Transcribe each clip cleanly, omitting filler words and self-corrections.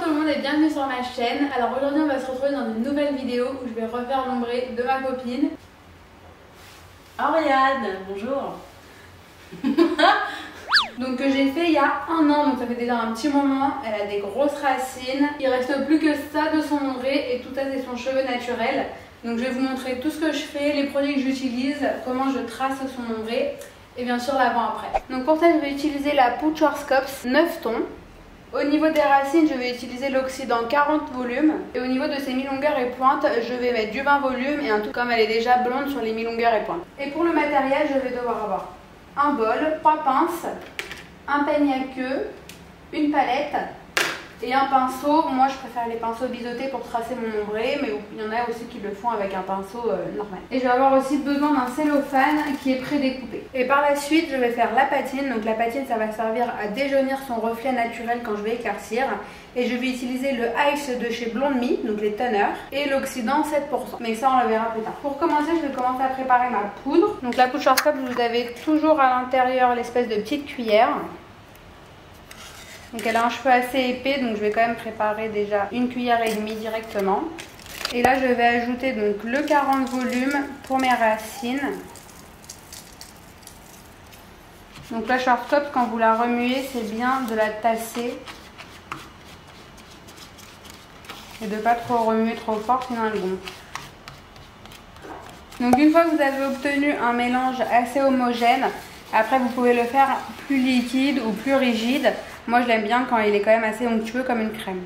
tout le monde et bienvenue sur ma chaîne. Alors aujourd'hui on va se retrouver dans une nouvelle vidéo où je vais refaire l'ombré de ma copine. Oriane, bonjour. Donc que j'ai fait il y a un an, donc ça fait déjà un petit moment. Elle a des grosses racines, il reste plus que ça de son ombré et tout ça c'est son cheveu naturel. Donc je vais vous montrer tout ce que je fais, les produits que j'utilise, comment je trace son ombré et bien sûr l'avant-après. Donc pour ça je vais utiliser la poudre Schwarzkopf 9 tons. Au niveau des racines, je vais utiliser l'oxydant 40 volumes. Et au niveau de ses mi-longueurs et pointes, je vais mettre du 20 volumes et un tout comme elle est déjà blonde sur les mi-longueurs et pointes. Et pour le matériel, je vais devoir avoir un bol, 3 pinces, un peigne à queue, une palette et un pinceau. Moi je préfère les pinceaux biseautés pour tracer mon ombré, mais il y en a aussi qui le font avec un pinceau normal. Et je vais avoir aussi besoin d'un cellophane qui est prédécoupé. Et par la suite je vais faire la patine. Donc la patine ça va servir à déjaunir son reflet naturel quand je vais éclaircir. Et je vais utiliser le Ice de chez Blonde Me, donc les tonneurs, et l'oxydant 7%. Mais ça on le verra plus tard. Pour commencer je vais commencer à préparer ma poudre. Donc la poudre Schwarzkopf, vous avez toujours à l'intérieur l'espèce de petite cuillère. Donc elle a un cheveu assez épais, donc je vais quand même préparer déjà une cuillère et demie directement. Et là je vais ajouter donc le 40 volumes pour mes racines. Donc la Schwarzkopf, quand vous la remuez, c'est bien de la tasser. Et de ne pas trop remuer trop fort, sinon elle gonfle. Donc une fois que vous avez obtenu un mélange assez homogène, après vous pouvez le faire plus liquide ou plus rigide. Moi je l'aime bien quand il est quand même assez onctueux comme une crème.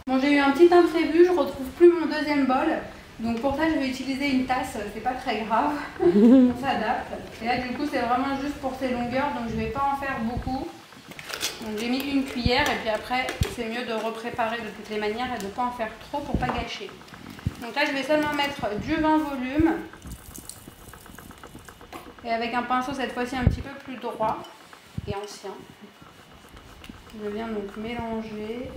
Bon, j'ai eu un petit imprévu, je retrouve plus mon deuxième bol. Donc pour ça je vais utiliser une tasse, c'est pas très grave, on s'adapte. Et là du coup c'est vraiment juste pour ces longueurs, donc je vais pas en faire beaucoup. Donc j'ai mis une cuillère et puis après c'est mieux de repréparer de toutes les manières et de ne pas en faire trop pour pas gâcher. Donc là je vais seulement mettre du 20 volume. Et avec un pinceau cette fois-ci un petit peu plus droit et ancien. Je viens donc mélanger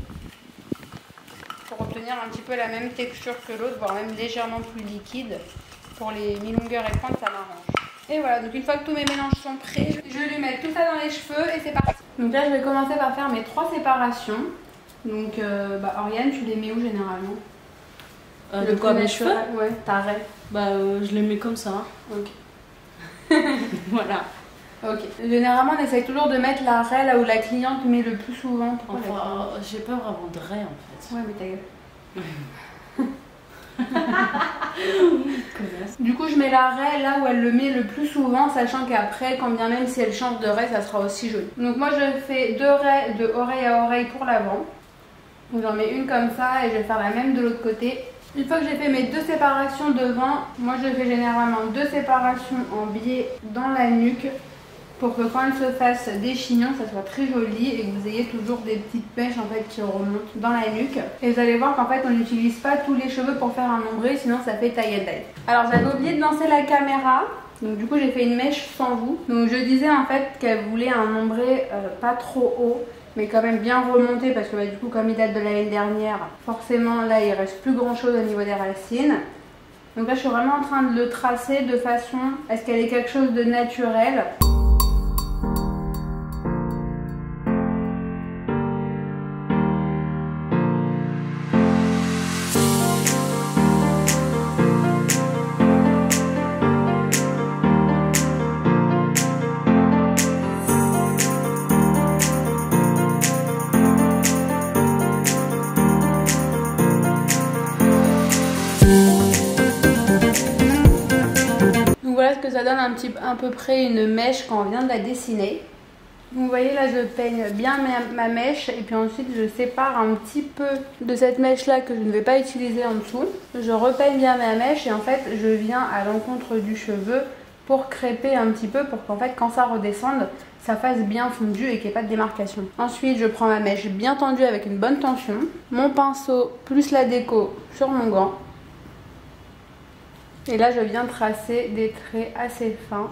pour obtenir un petit peu la même texture que l'autre, voire même légèrement plus liquide. Pour les mi-longueurs et pointes, ça m'arrange. Et voilà, donc une fois que tous mes mélanges sont prêts, je vais lui mettre tout ça dans les cheveux et c'est parti. Donc là, je vais commencer par faire mes 3 séparations. Donc, Oriane, tu les mets où généralement? De quoi, mes cheveux? Ouais, ta raie. Je les mets comme ça. Ok. Voilà. Ok. Généralement, on essaye toujours de mettre la raie là où la cliente met le plus souvent. Enfin, j'ai peur avant de raie en fait. Ouais, mais ta gueule. Du coup je mets la raie là où elle le met le plus souvent, sachant qu'après quand bien même si elle change de raie ça sera aussi joli. Donc moi je fais 2 raies de oreille à oreille pour l'avant. Donc j'en mets une comme ça et je vais faire la même de l'autre côté. Une fois que j'ai fait mes 2 séparations devant, moi je fais généralement 2 séparations en biais dans la nuque pour que quand elle se fasse des chignons, ça soit très joli et que vous ayez toujours des petites mèches en fait qui remontent dans la nuque. Et vous allez voir qu'en fait on n'utilise pas tous les cheveux pour faire un ombré, sinon ça fait taille à taille. Alors j'avais oublié de lancer la caméra, donc du coup j'ai fait une mèche sans vous. Donc je disais en fait qu'elle voulait un ombré pas trop haut, mais quand même bien remonté parce que du coup comme il date de l'année dernière, forcément là il reste plus grand chose au niveau des racines. Donc là je suis vraiment en train de le tracer de façon à ce qu'elle ait quelque chose de naturel. Voilà ce que ça donne à peu près une mèche quand on vient de la dessiner. Donc vous voyez là je peigne bien ma mèche et puis ensuite je sépare un petit peu de cette mèche là que je ne vais pas utiliser en dessous. Je repeigne bien ma mèche et en fait je viens à l'encontre du cheveu pour crêper un petit peu pour qu'en fait quand ça redescende ça fasse bien fondu et qu'il n'y ait pas de démarcation. Ensuite je prends ma mèche bien tendue avec une bonne tension, mon pinceau plus la déco sur mon gant. Et là je viens tracer des traits assez fins.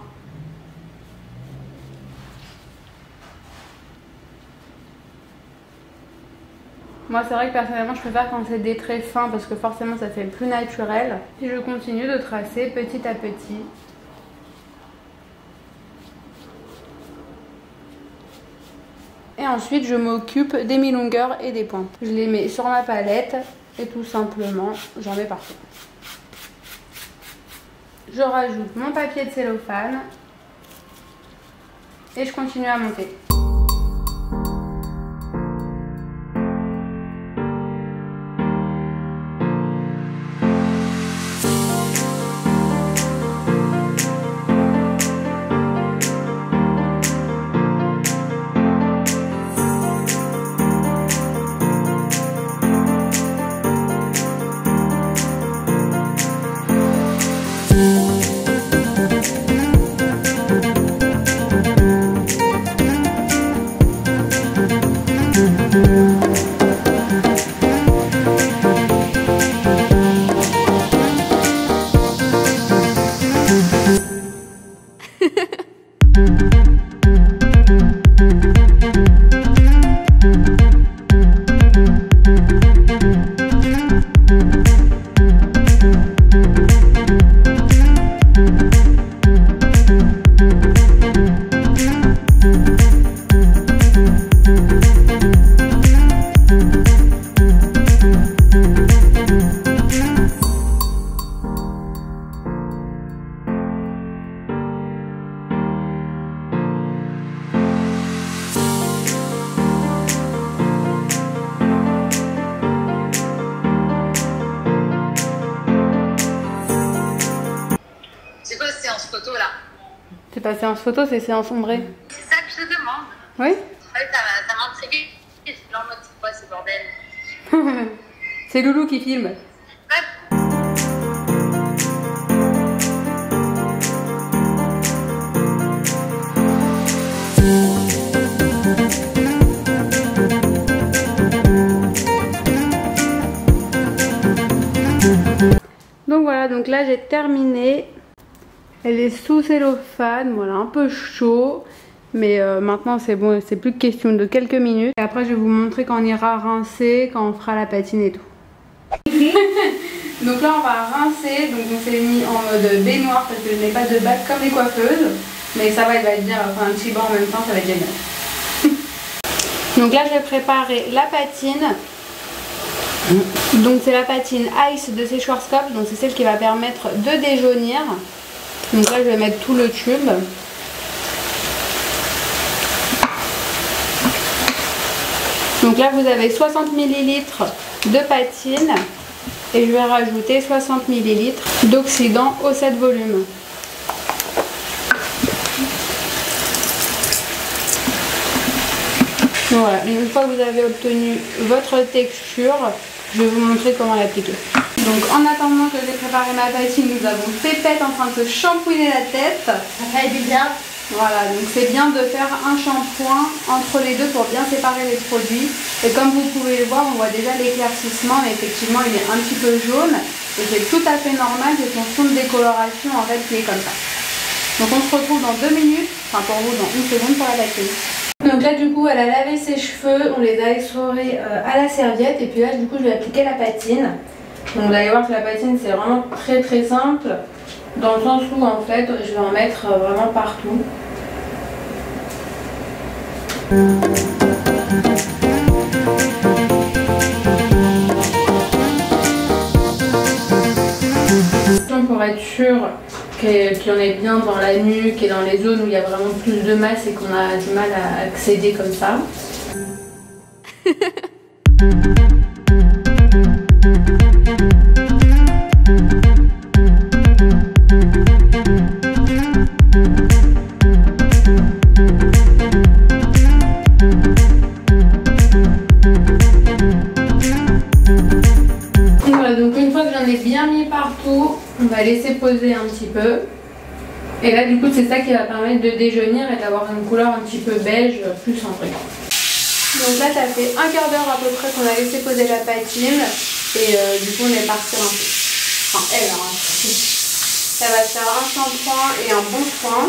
Moi c'est vrai que personnellement je préfère quand c'est des traits fins parce que forcément ça fait plus naturel. Et je continue de tracer petit à petit. Et ensuite je m'occupe des mi-longueurs et des pointes. Je les mets sur ma palette et tout simplement j'en mets partout. Je rajoute mon papier de cellophane et je continue à monter. C'est pas séance photo, c'est séance ombrée. C'est ça que je te demande. Oui. Ça m'a intrigué. Je suis en mode, c'est quoi ce bordel? C'est Loulou qui filme. Ouais. Donc voilà, donc là j'ai terminé. Elle est sous cellophane, voilà, un peu chaud. Mais maintenant c'est bon, c'est plus que question de quelques minutes. Et après je vais vous montrer quand on ira rincer, quand on fera la patine et tout. Donc là on va rincer, donc on s'est mis en mode baignoire parce que je n'ai pas de bac comme les coiffeuses. Mais ça va, il va être bien, on va faire un petit bain en même temps, ça va être génial. Donc là je vais préparer la patine. Donc c'est la patine Ice de chez Schwarzkopf, donc c'est celle qui va permettre de déjaunir. Donc là je vais mettre tout le tube. Donc là vous avez 60 ml de patine et je vais rajouter 60 ml d'oxydant au 7 volumes. Voilà, une fois que vous avez obtenu votre texture, je vais vous montrer comment l'appliquer. Donc en attendant que j'ai préparé ma patine, nous avons Pépette en train de se shampouiner la tête. Ça fait du bien. Voilà, donc c'est bien de faire un shampoing entre les deux pour bien séparer les produits. Et comme vous pouvez le voir, on voit déjà l'éclaircissement, mais effectivement il est un petit peu jaune. Et c'est tout à fait normal, c'est son fond de décoloration en fait qui est comme ça. Donc on se retrouve dans 2 minutes, enfin pour vous dans 1 seconde pour la patine. Donc là du coup elle a lavé ses cheveux, on les a essorés à la serviette et puis là du coup je vais appliquer la patine. Donc vous allez voir que la patine c'est vraiment très très simple dans le sens où en fait je vais en mettre vraiment partout. Pour être sûr qu'il y en ait bien dans la nuque et dans les zones où il y a vraiment plus de masse et qu'on a du mal à accéder comme ça. Voilà, donc une fois que j'en ai bien mis partout, on va laisser poser un petit peu. Et là du coup c'est ça qui va permettre de déjaunir et d'avoir une couleur un petit peu beige plus centrée. Donc là ça fait un quart d'heure à peu près qu'on a laissé poser la patine. Et du coup on est parti rincer. Enfin elle a rincé. Ça va faire un shampoing et un bon soin.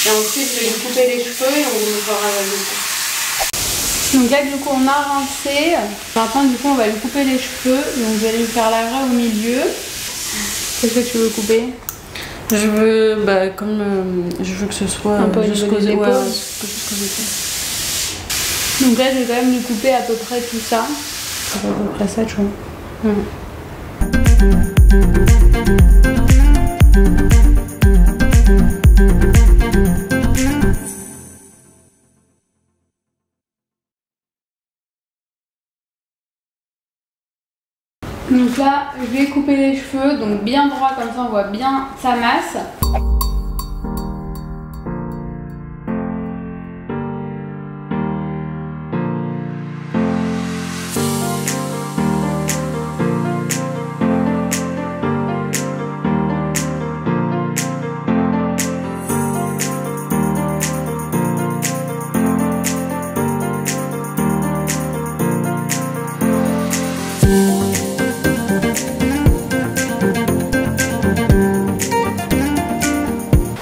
Et ensuite je vais lui couper les cheveux et on vous fera le Donc là du coup on a rincé. Maintenant du coup on va lui couper les cheveux. Donc je vais lui faire la raie au milieu. Qu'est-ce que tu veux couper? Je veux, je veux que ce soit un peu jusqu'aux épaules. épaules. Donc là je vais quand même lui couper à peu près tout ça. À peu près ça, tu vois. Donc là, je vais couper les cheveux, donc bien droit, comme ça on voit bien sa masse.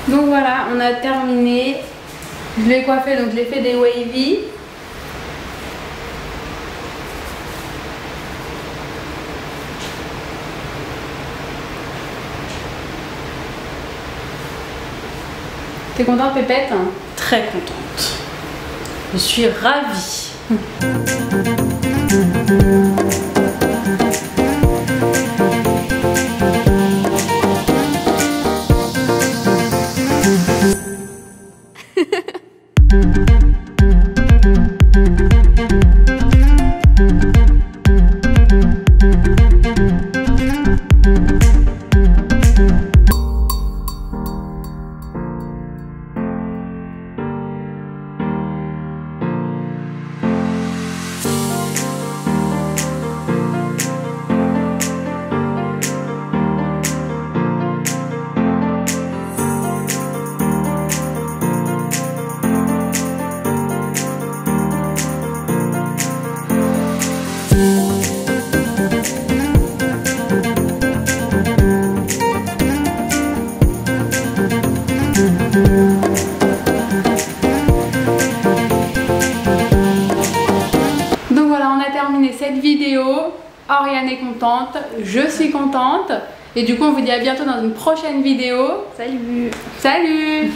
Donc voilà, on a terminé. Je l'ai coiffé, donc je l'ai fait des wavy. T'es contente, Pépette? Très contente. Je suis ravie. Donc voilà, on a terminé cette vidéo. Oriane est contente, je suis contente. Et du coup, on vous dit à bientôt dans une prochaine vidéo. Salut! Salut!